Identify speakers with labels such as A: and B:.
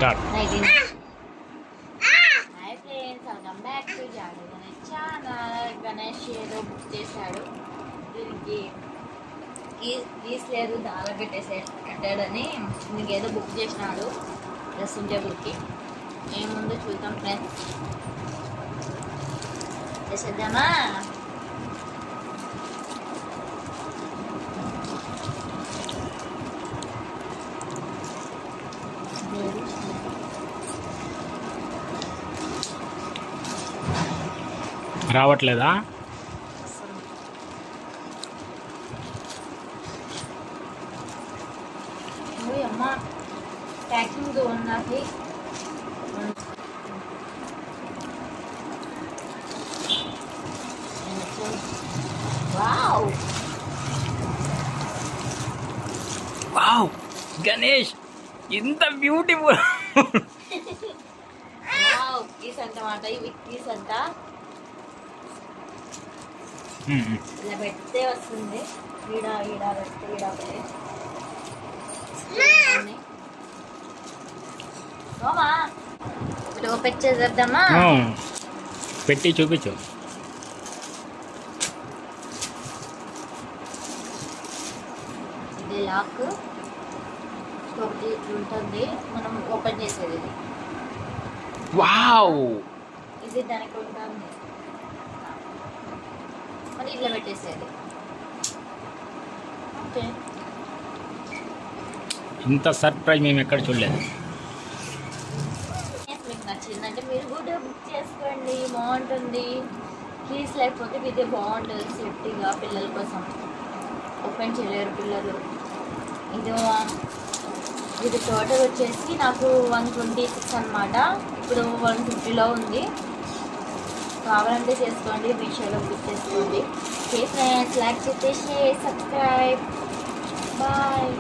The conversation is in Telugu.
A: Start.
B: Hi friends, welcome back to Jadu Ganesh channel. Ganesh ఏదో బుక్ చేశాడు, దీనికి కీస్ లేదు, దారా కట్టాడని దీనికి ఏదో బుక్ చేసినాడు డ్రెస్సింగ్ టేబుల్కి. ఏముందో చూద్దాం ఫ్రెండ్స్, చేసేద్దామా?
A: రావట్లేదా?
B: అమ్మ ప్యాకింగ్ ఉన్నది. వావ్
A: వావ్, గణేష్ ఇంత బ్యూటిఫుల్.
B: వావ్, కీస్ అంటమాట, ఇవి కీస్ అంట. ఇలా పెడితే వస్తుంది, ఈడ ఈడ పెడితే ఈడ ఓమా ఇప్పుడు ఓపెన్ చేద్దామా?
A: పెట్టి చూపించు.
B: ఇది లాక్ ఒకటి ఉంటుంది, మనం ఓపెన్ చేసేది. ఇది
A: వావ్,
B: ఇది దానికి ఉంటుంది, మరి ఇట్లా పెట్టేసేది. ఓకే,
A: ఇంత సర్ప్రైజ్ మేము ఎక్కడ చూడలేదు.
B: మీకు నచ్చిందంటే మీరు కూడా బుక్ చేసుకోండి, బాగుంటుంది. కీస్ లేకపోతే ఇదే బాగుంటుంది, సేఫ్టీగా పిల్లల కోసం. ఓపెన్ చేయలేరు పిల్లలు. ఇది టోటల్ వచ్చేసి నాకు 126 అనమాట. ఇప్పుడు 150లో ఉంది. కావాలంటే చేసుకోండి, మీషోలో బుక్ చేసుకోండి. ఫ్రెండ్స్, లైక్ చేసి సబ్స్క్రైబ్. బాయ్.